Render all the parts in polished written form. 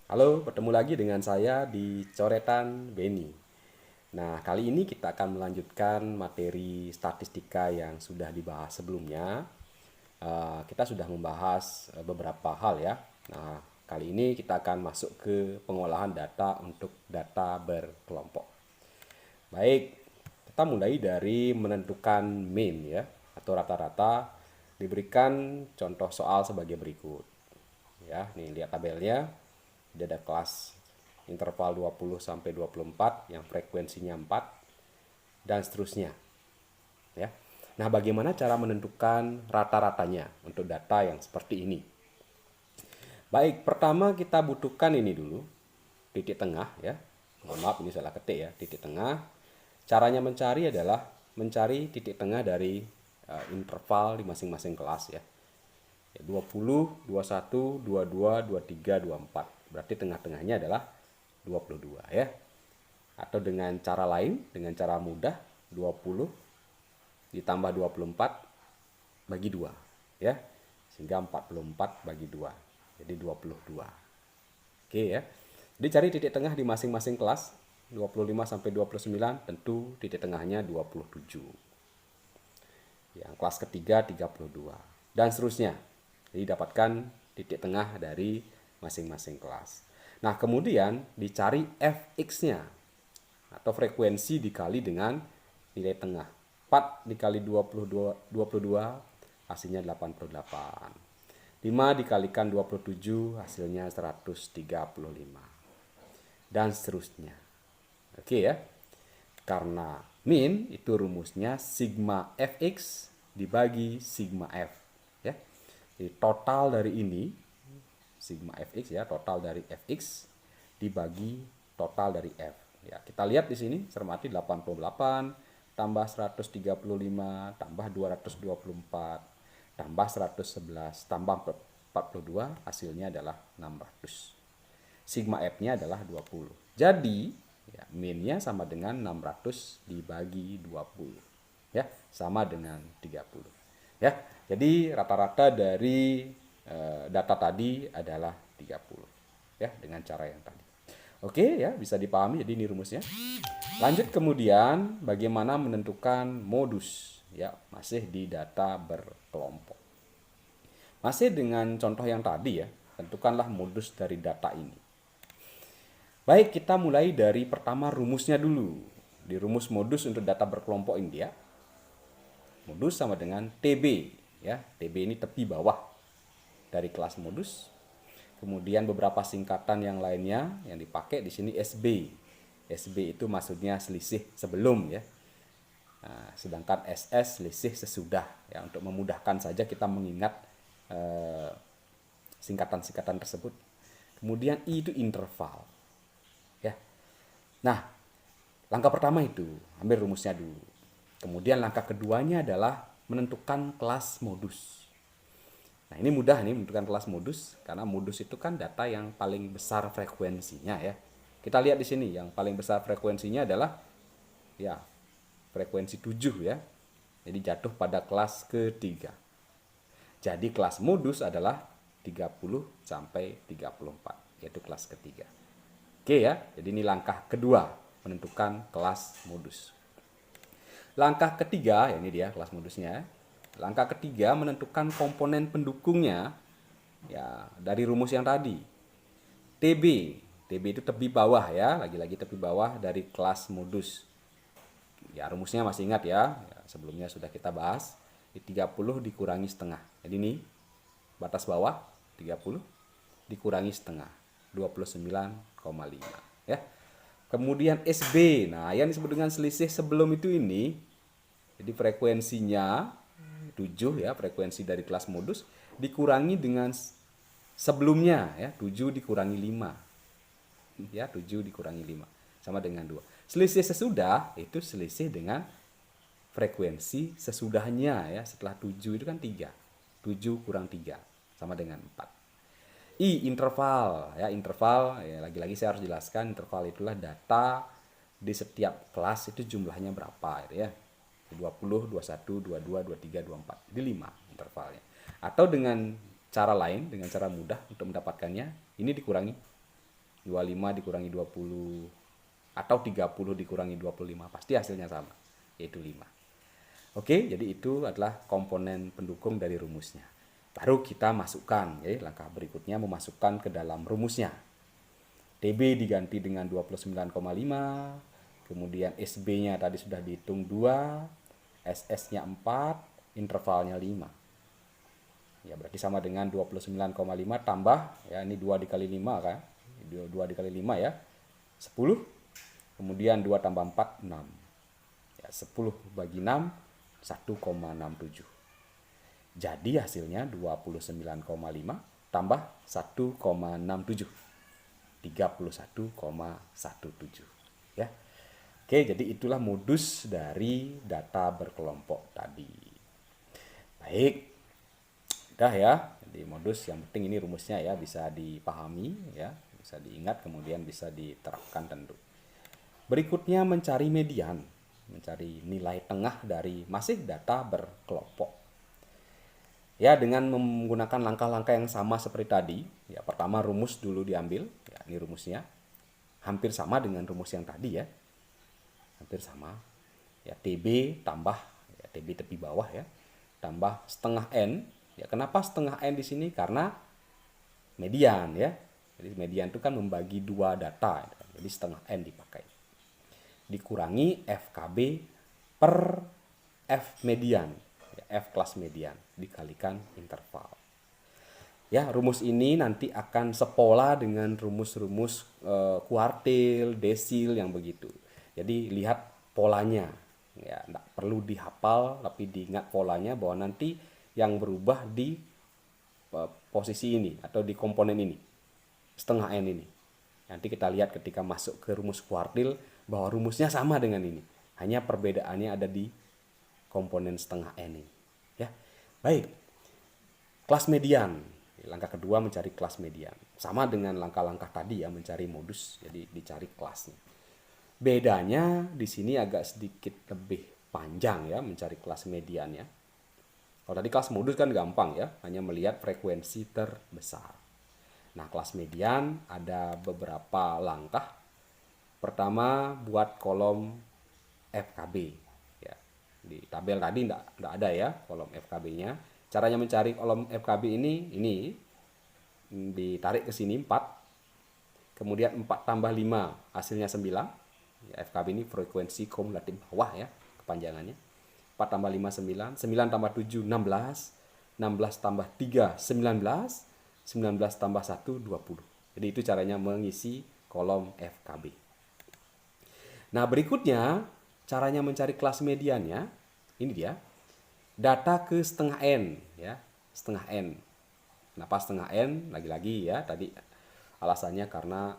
Halo, bertemu lagi dengan saya di Coretan Beni. Nah, kali ini kita akan melanjutkan materi statistika yang sudah dibahas sebelumnya. Kita sudah membahas beberapa hal ya. Nah, kali ini kita akan masuk ke pengolahan data untuk data berkelompok. Baik, kita mulai dari menentukan mean ya, atau rata-rata. Diberikan contoh soal sebagai berikut. Ya, nih lihat tabelnya. Dia ada kelas interval 20 sampai 24 yang frekuensinya 4 dan seterusnya, ya. Nah, bagaimana cara menentukan rata-ratanya untuk data yang seperti ini? Baik, pertama kita butuhkan ini dulu, titik tengah ya. Mohon maaf ini salah ketik ya, titik tengah. Caranya mencari adalah mencari titik tengah dari interval di masing-masing kelas ya. 20, 21, 22, 23, 24. Berarti tengah-tengahnya adalah 22 ya. Atau dengan cara lain, dengan cara mudah, 20 ditambah 24 bagi 2 ya. Sehingga 44 bagi 2. Jadi 22. Oke ya. Jadi cari titik tengah di masing-masing kelas 25 sampai 29, tentu titik tengahnya 27. Yang kelas ketiga 32 dan seterusnya. Jadi dapatkan titik tengah dari masing-masing kelas. Nah, kemudian dicari fx-nya atau frekuensi dikali dengan nilai tengah. 4 dikali 22 hasilnya 88. 5 dikalikan 27 hasilnya 135. Dan seterusnya. Oke ya. Karena min itu rumusnya sigma fx dibagi sigma f ya. Jadi total dari ini sigma fx ya, total dari fx dibagi total dari f. Ya, kita lihat di sini cermati 88 tambah 135 tambah 224 tambah 111 tambah 42 hasilnya adalah 600. Sigma f-nya adalah 20. Jadi ya, min-nya sama dengan 600 dibagi 20. Ya, sama dengan 30. Ya, jadi rata-rata dari data tadi adalah 30. Ya, dengan cara yang tadi. Oke ya, bisa dipahami jadi ini rumusnya. Lanjut kemudian bagaimana menentukan modus ya, masih di data berkelompok. Masih dengan contoh yang tadi ya, tentukanlah modus dari data ini. Baik, kita mulai dari pertama rumusnya dulu. Di rumus modus untuk data berkelompok ini ya. Modus sama dengan TB ya. TB ini tepi bawah dari kelas modus. Kemudian beberapa singkatan yang lainnya yang dipakai di sini SB. SB itu maksudnya selisih sebelum ya. Nah, sedangkan SS selisih sesudah ya, untuk memudahkan saja kita mengingat singkatan-singkatan tersebut. Kemudian I itu interval. Ya. Nah, langkah pertama itu ambil rumusnya dulu. Kemudian langkah keduanya adalah menentukan kelas modus. Nah, ini mudah nih menentukan kelas modus karena modus itu kan data yang paling besar frekuensinya ya. Kita lihat di sini yang paling besar frekuensinya adalah ya frekuensi 7 ya. Jadi jatuh pada kelas ketiga. Jadi kelas modus adalah 30 sampai 34, yaitu kelas ketiga. Oke ya, jadi ini langkah kedua menentukan kelas modus. Langkah ketiga, ya ini dia kelas modusnya. Langkah ketiga menentukan komponen pendukungnya ya dari rumus yang tadi. TB, TB itu tepi bawah ya, lagi-lagi tepi bawah dari kelas modus. Ya rumusnya masih ingat ya, sebelumnya sudah kita bahas. 30 dikurangi setengah. Jadi ini batas bawah 30 dikurangi setengah 29,5 ya. Kemudian SB, nah yang disebut dengan selisih sebelum itu ini, jadi frekuensinya 7 ya, frekuensi dari kelas modus dikurangi dengan sebelumnya ya, 7 dikurangi 5 ya, 7 dikurangi 5 sama dengan 2. Selisih sesudah itu selisih dengan frekuensi sesudahnya ya, setelah 7 itu kan 3. 7 kurang 3 sama dengan 4. I interval ya, interval ya, lagi-lagi saya harus jelaskan interval itulah data di setiap kelas itu jumlahnya berapa gitu ya. 20, 21, 22, 23, 24. Di 5 intervalnya. Atau dengan cara lain, dengan cara mudah untuk mendapatkannya, ini dikurangi 25 dikurangi 20 atau 30 dikurangi 25, pasti hasilnya sama, yaitu 5. Oke, jadi itu adalah komponen pendukung dari rumusnya. Baru kita masukkan, ya, langkah berikutnya memasukkan ke dalam rumusnya. TB diganti dengan 29,5, kemudian SB-nya tadi sudah dihitung 2, SS-nya 4, intervalnya 5. Ya, berarti sama dengan 29,5 tambah, ya ini 2 dikali 5 kan, 2 dikali 5 ya, 10, kemudian 2 tambah 4, 6. Ya, 10 bagi 6, 1,67. Jadi hasilnya 29,5 tambah 1,67. 31,17 ya. Oke, jadi itulah modus dari data berkelompok tadi. Baik. Udah ya. Jadi modus yang penting ini rumusnya ya bisa dipahami ya, bisa diingat kemudian bisa diterapkan tentu. Berikutnya mencari median, mencari nilai tengah dari masih data berkelompok. Ya, dengan menggunakan langkah-langkah yang sama seperti tadi. Ya, pertama rumus dulu diambil. Ya, ini rumusnya. Hampir sama dengan rumus yang tadi ya. Hampir sama. Ya, TB tambah ya, TB tepi bawah ya. Tambah setengah N. Ya, kenapa setengah N di sini? Karena median ya. Jadi median itu kan membagi dua data. Jadi setengah N dipakai. Dikurangi FKB per F median. F kelas median dikalikan interval. Ya, rumus ini nanti akan sepola dengan rumus-rumus kuartil, desil yang begitu. Jadi lihat polanya. Ya, tidak perlu dihafal tapi diingat polanya bahwa nanti yang berubah di posisi ini atau di komponen ini. Setengah N ini. Nanti kita lihat ketika masuk ke rumus kuartil bahwa rumusnya sama dengan ini. Hanya perbedaannya ada di komponen setengah N ini. Ya, baik. Kelas median. Langkah kedua mencari kelas median. Sama dengan langkah-langkah tadi ya, mencari modus. Jadi dicari kelasnya. Bedanya di sini agak sedikit lebih panjang ya mencari kelas median ya. Kalau tadi kelas modus kan gampang ya, hanya melihat frekuensi terbesar. Nah, kelas median ada beberapa langkah. Pertama, buat kolom FKB. Di tabel tadi enggak ada ya kolom FKB-nya. Caranya mencari kolom FKB ini ditarik ke sini 4. Kemudian 4 tambah 5 hasilnya 9. Ya, FKB ini frekuensi kumulatif bawah ya kepanjangannya. 4 tambah 5 9, 9 tambah 7 16, 16 tambah 3 19, 19 tambah 1 20. Jadi itu caranya mengisi kolom FKB. Nah, berikutnya caranya mencari kelas mediannya, ini dia, data ke setengah N, ya, setengah N. Kenapa setengah N? Lagi-lagi ya, tadi alasannya karena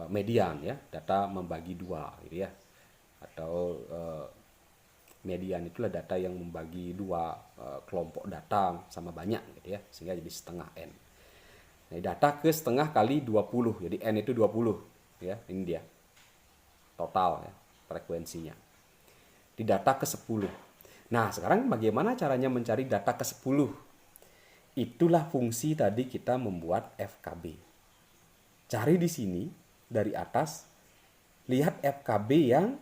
median ya, data membagi dua, gitu ya, atau median itulah data yang membagi dua kelompok data sama banyak, gitu ya, sehingga jadi setengah N. Nah, data ke setengah kali 20, jadi N itu 20, ya, ini dia, total ya, frekuensinya. Di data ke 10. Nah, sekarang bagaimana caranya mencari data ke 10? Itulah fungsi tadi kita membuat FKB. Cari di sini dari atas, lihat FKB yang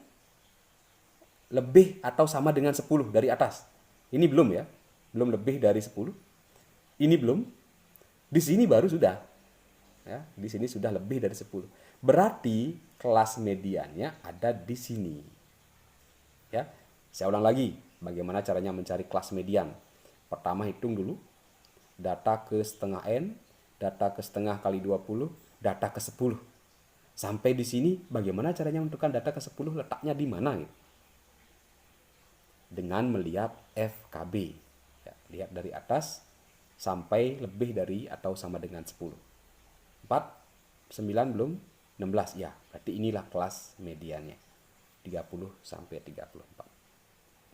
lebih atau sama dengan 10 dari atas. Ini belum ya, belum lebih dari 10. Ini belum. Di sini baru sudah. Ya, di sini sudah lebih dari 10. Berarti kelas mediannya ada di sini. Ya, saya ulang lagi, bagaimana caranya mencari kelas median. Pertama hitung dulu, data ke setengah N, data ke setengah kali 20, data ke 10. Sampai di sini, bagaimana caranya menentukan data ke 10 letaknya di mana? Gitu. Dengan melihat FKB. Ya, lihat dari atas, sampai lebih dari atau sama dengan 10. 4, 9 belum, 16 ya, berarti inilah kelas mediannya. 30 sampai 34.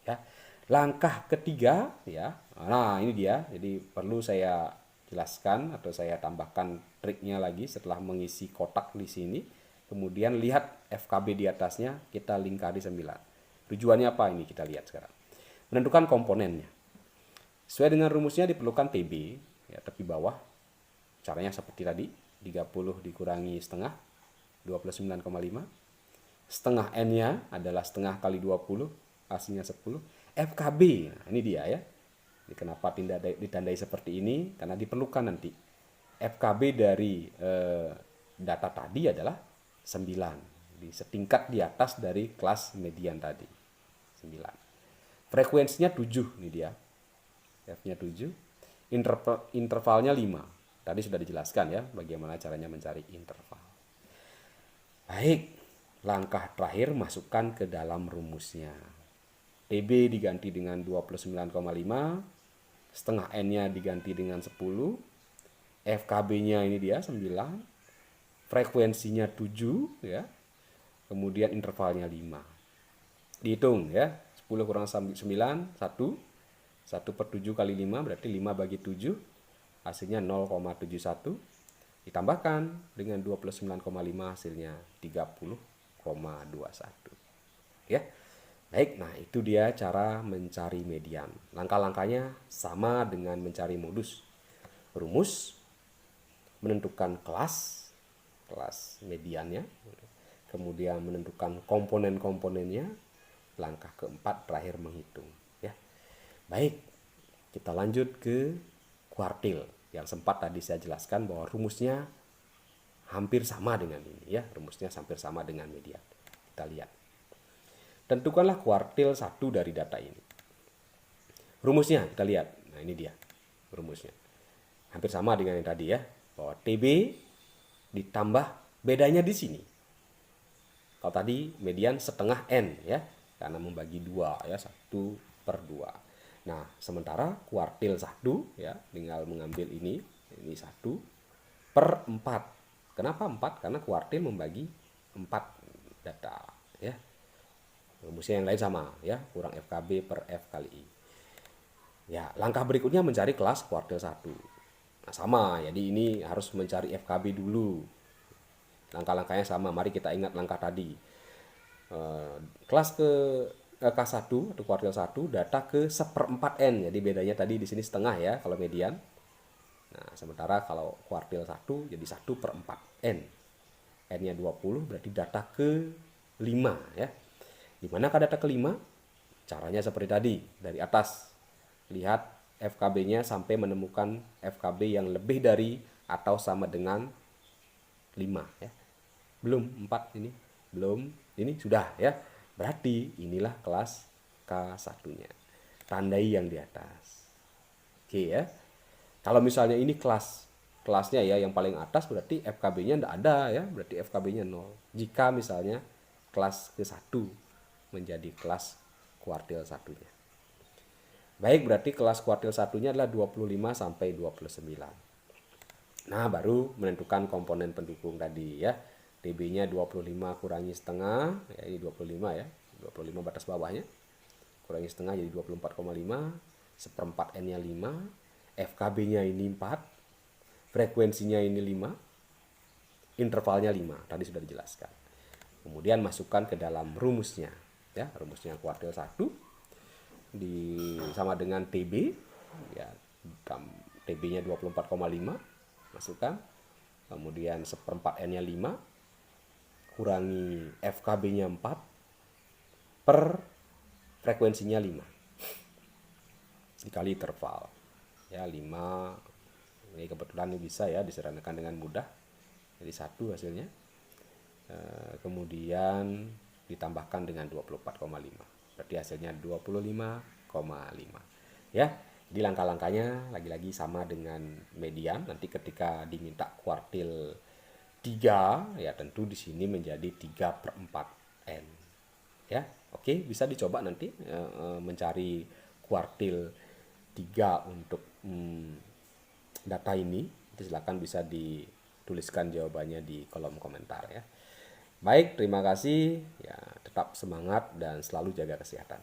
Ya. Langkah ketiga ya. Nah, ini dia. Jadi perlu saya jelaskan atau saya tambahkan triknya lagi setelah mengisi kotak di sini. Kemudian lihat FKB di atasnya, kita lingkari 9. Tujuannya apa ini kita lihat sekarang. Menentukan komponennya. Sesuai dengan rumusnya diperlukan TB ya, tepi bawah. Caranya seperti tadi, 30 dikurangi setengah, 29,5. Setengah N-nya adalah setengah kali 20, hasilnya 10. FKB, nah ini dia ya. Ini kenapa ditandai seperti ini? Karena diperlukan nanti. FKB dari data tadi adalah 9. Setingkat di atas dari kelas median tadi. 9. Frekuensinya 7, ini dia. F-nya 7. Intervalnya 5. Tadi sudah dijelaskan ya bagaimana caranya mencari interval. Baik, langkah terakhir masukkan ke dalam rumusnya. TB diganti dengan 29,5, setengah N-nya diganti dengan 10, FKB-nya ini dia 9, frekuensinya 7 ya. Kemudian intervalnya 5. Dihitung ya. 10 kurang 9, 1. 1 per 7 kali 5 berarti 5 bagi 7. Hasilnya 0,71. Ditambahkan dengan 29,5 hasilnya 30,21. Ya. Baik, nah itu dia cara mencari median. Langkah-langkahnya sama dengan mencari modus. Rumus, menentukan kelas mediannya, kemudian menentukan komponen-komponennya, langkah keempat terakhir menghitung. Ya. Baik, kita lanjut ke kuartil. Yang sempat tadi saya jelaskan bahwa rumusnya hampir sama dengan ini ya, rumusnya hampir sama dengan median. Kita lihat. Tentukanlah kuartil 1 dari data ini. Rumusnya kita lihat. Nah, ini dia rumusnya. Hampir sama dengan yang tadi ya, bahwa TB ditambah bedanya di sini. Kalau tadi median setengah N ya, karena membagi 2 ya, 1/2. Nah, sementara kuartil 1 ya, tinggal mengambil ini 1/4. Kenapa 4? Karena kuartil membagi 4 data ya. Rumusnya yang lain sama ya, kurang FKB per F kali I. Ya, langkah berikutnya mencari kelas kuartil 1. Nah, sama, jadi ini harus mencari FKB dulu. Langkah-langkahnya sama, mari kita ingat langkah tadi. Kelas K1 atau kuartil 1 data ke 1/4 N. Jadi bedanya tadi di sini setengah ya kalau median. Nah, sementara kalau kuartil 1 jadi 1/4 N. N-nya 20 berarti data ke 5 ya. Di manakah data ke-5? Caranya seperti tadi, dari atas. Lihat FKB-nya sampai menemukan FKB yang lebih dari atau sama dengan 5 ya. Belum 4 ini. Belum. Ini sudah ya. Berarti inilah kelas K1-nya. Tandai yang di atas. Oke ya. Kalau misalnya ini kelasnya ya yang paling atas berarti FKB-nya tidak ada ya, berarti FKB-nya 0. Jika misalnya kelas ke-1 menjadi kelas kuartil 1-nya. Baik, berarti kelas kuartil 1-nya adalah 25 sampai 29. Nah, baru menentukan komponen pendukung tadi ya. TB-nya 25 kurangi setengah, ya ini 25 ya. 25 batas bawahnya. Kurangi setengah jadi 24,5, 1/4 N-nya 5, FKB-nya ini 4, frekuensinya ini 5, intervalnya 5, tadi sudah dijelaskan. Kemudian masukkan ke dalam rumusnya. Ya, rumusnya kuartil 1 sama dengan TB ya, TB-nya 24,5 masukkan, kemudian 1/4 N-nya 5 kurangi FKB-nya 4 per frekuensinya 5 dikali interval ya 5. Ini kebetulan ini bisa ya disederhanakan dengan mudah, jadi 1 hasilnya. Kemudian ditambahkan dengan 24,5 berarti hasilnya 25,5 ya. Di langkah-langkahnya lagi-lagi sama dengan median. Nanti ketika diminta kuartil 3 ya tentu di sini menjadi 3/4 N ya. Oke, bisa dicoba nanti mencari kuartil 3 untuk data ini. Silakan bisa dituliskan jawabannya di kolom komentar ya. Baik, terima kasih. Ya, tetap semangat dan selalu jaga kesehatan.